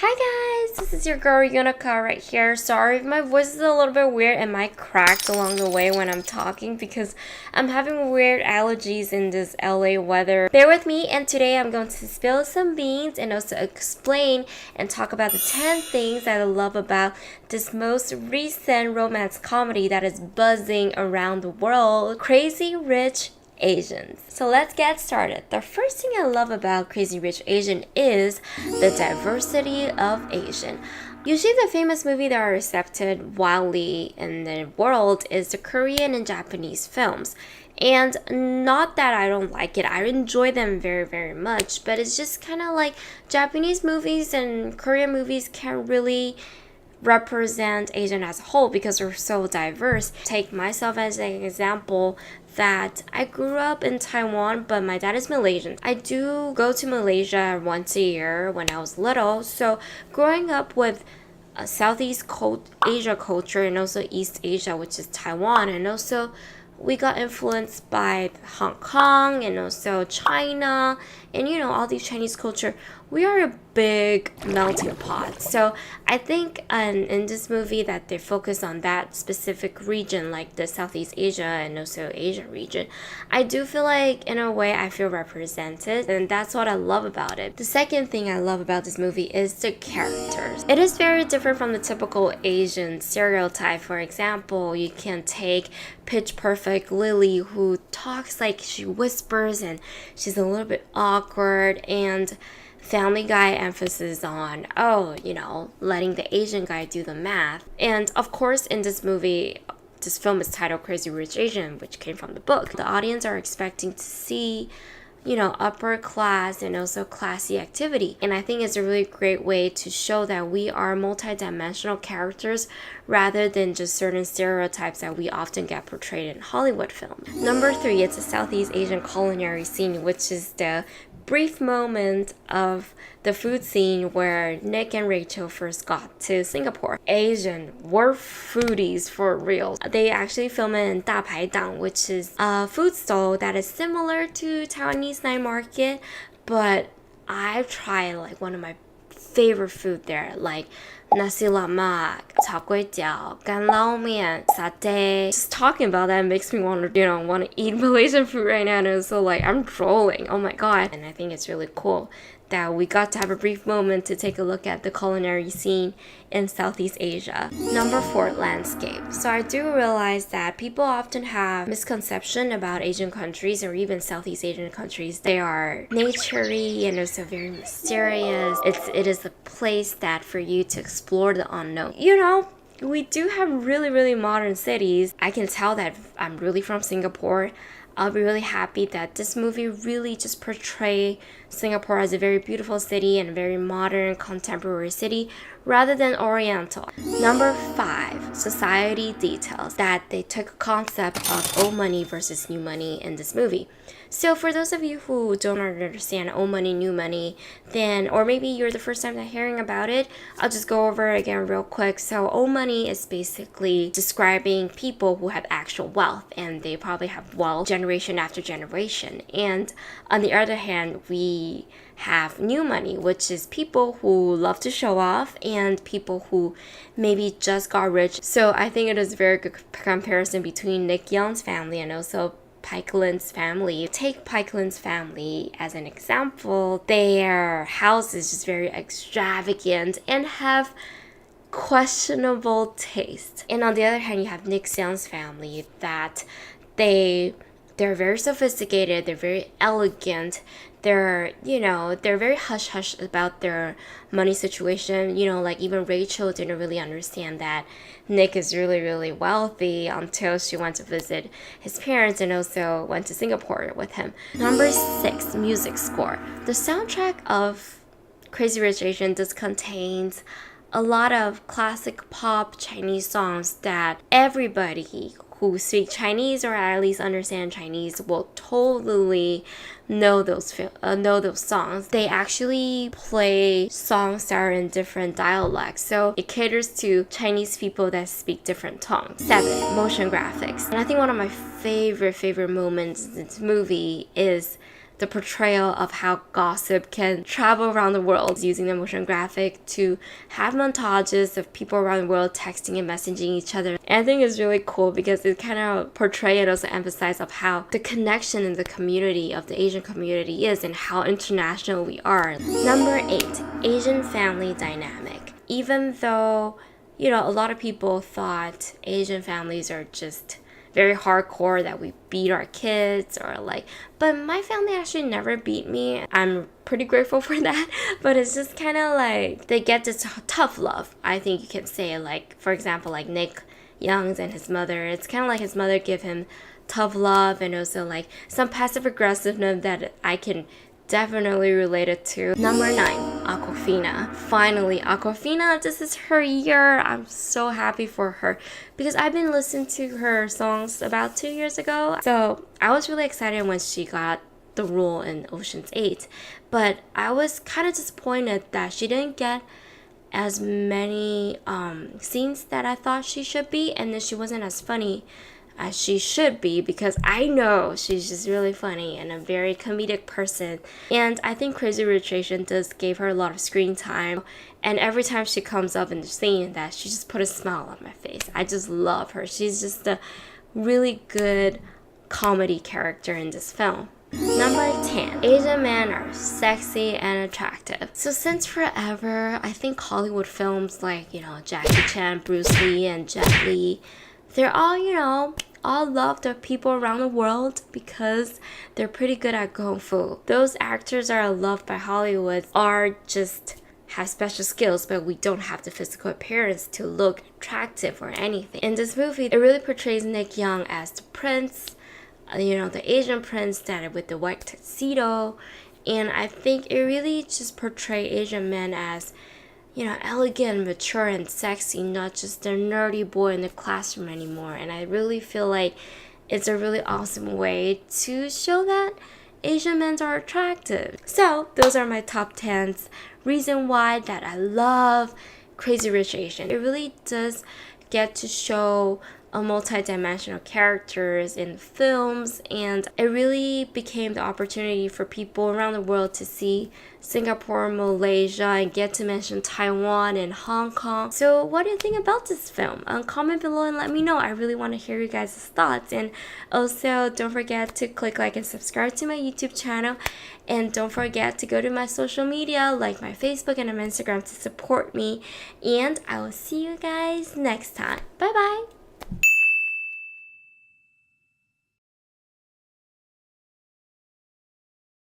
Hi guys, this is your girl UNICA right here. Sorry if my voice is a little bit weird and might crack along the way when I'm talking because I'm having weird allergies in this LA weather. Bear with me, and today I'm going to spill some beans and also explain and talk about the 10 things that I love about this most recent romance comedy that is buzzing around the world, Crazy Rich Asians. So let's get started. The first thing I love about Crazy Rich Asian is the diversity of Asian. Usually the famous movie that are accepted widely in the world is the Korean and Japanese films. And not that I don't like it, I enjoy them very, very much, but it's just kind of like Japanese movies and Korean movies can't really represent Asian as a whole because they're so diverse. Take myself as an example that I grew up in Taiwan, but my dad is Malaysian. I do go to Malaysia once a year when I was little, so growing up with Southeast Asia culture and also East Asia, which is Taiwan, and also we got influenced by Hong Kong and also China and all these Chinese culture. We are a big melting pot. So I think in this movie that they focus on that specific region, like the Southeast Asia and also Asia region, I do feel like in a way I feel represented, and that's what I love about it. The second thing I love about this movie is the characters. It is very different from the typical Asian stereotype. For example, you can take Pitch Perfect Lily, who talks like she whispers and she's a little bit awkward, and Family Guy emphasis on, letting the Asian guy do the math. And of course, in this movie, this film is titled Crazy Rich Asian, which came from the book. The audience are expecting to see upper class and also classy activity. And I think it's a really great way to show that we are multidimensional characters rather than just certain stereotypes that we often get portrayed in Hollywood films. Number 3, it's a Southeast Asian culinary scene, which is the brief moment of the food scene where Nick and Rachel first got to Singapore. Asian were foodies for real. They actually film it in 大排档, which is a food stall that is similar to Taiwanese night market, but I've tried like one of my favorite food there, like nasi lemak, char kway teow, gan lao mian, satay. Just talking about that makes me want to eat Malaysian food right now, and so like I'm drooling. Oh my god. And I think it's really cool that we got to have a brief moment to take a look at the culinary scene in Southeast Asia. Number 4, landscape. So I do realize that people often have misconception about Asian countries or even Southeast Asian countries. They are naturey and also very mysterious. It is a place that for you to explore the unknown. We do have really, really modern cities. I can tell that I'm really from Singapore. I'll be really happy that this movie really just portray Singapore as a very beautiful city and a very modern, contemporary city rather than oriental. Number 5, society details. That they took a concept of old money versus new money in this movie. So for those of you who don't understand old money, new money, or maybe you're the first time hearing about it, I'll just go over it again real quick. So old money is basically describing people who have actual wealth, and they probably have wealth generation after generation. And on the other hand, we have new money, which is people who love to show off and people who maybe just got rich. So I think it is a very good comparison between Nick Young's family and also Pike Lin's family. Take Pike Lin's family as an example. Their house is just very extravagant and have questionable taste. And on the other hand, you have Nick Young's family that they're very sophisticated, they're very elegant, they're very hush-hush about their money situation. Like even Rachel didn't really understand that Nick is really, really wealthy until she went to visit his parents and also went to Singapore with him. Number 6, music score. The soundtrack of Crazy Rich Asian just contains a lot of classic pop Chinese songs that everybody who speak Chinese or at least understand Chinese will totally know those songs. They actually play songs that are in different dialects, so it caters to Chinese people that speak different tongues. 7, motion graphics. And I think one of my favorite moments in this movie is the portrayal of how gossip can travel around the world using the motion graphic to have montages of people around the world texting and messaging each other. And I think it's really cool because it kind of portrays and also emphasizes of how the connection in the community of the Asian community is and how international we are. Number 8, Asian family dynamic. Even though, a lot of people thought Asian families are just very hardcore, that we beat our kids but my family actually never beat me. I'm pretty grateful for that, but it's just kind of like they get this tough love, I think you can say. For example, Nick Young's and his mother, it's kind of like his mother give him tough love and also some passive aggressiveness that I can definitely related to. Number 9, Aquafina. Finally, Aquafina, this is her year. I'm so happy for her because I've been listening to her songs about 2 years ago. So I was really excited when she got the role in Ocean's 8. But I was kind of disappointed that she didn't get as many scenes that I thought she should be, and then she wasn't as funny as she should be, because I know she's just really funny and a very comedic person. And I think Crazy Rich Asians does give her a lot of screen time, and every time she comes up in the scene, that she just put a smile on my face. I just love her. She's just a really good comedy character in this film. Number 10, Asian men are sexy and attractive. So since forever, I think Hollywood films like, Jackie Chan, Bruce Lee, and Jet Li, they're all love the people around the world because they're pretty good at kung fu. Those actors that are loved by Hollywood are just have special skills, but we don't have the physical appearance to look attractive or anything. In this movie, it really portrays Nick Young as the prince, the Asian prince that with the white tuxedo, and I think it really just portrays Asian men as elegant, mature, and sexy, not just the nerdy boy in the classroom anymore. And I really feel like it's a really awesome way to show that Asian men are attractive. So those are my top 10 reason why that I love Crazy Rich Asians. It really does get to show a multi-dimensional characters in films, and it really became the opportunity for people around the world to see Singapore, Malaysia, and get to mention Taiwan and Hong Kong. So what do you think about this film? Comment below and let me know. I really want to hear you guys' thoughts. And also don't forget to click like and subscribe to my YouTube channel, and don't forget to go to my social media like my Facebook and my Instagram to support me, and I will see you guys next time. Bye bye.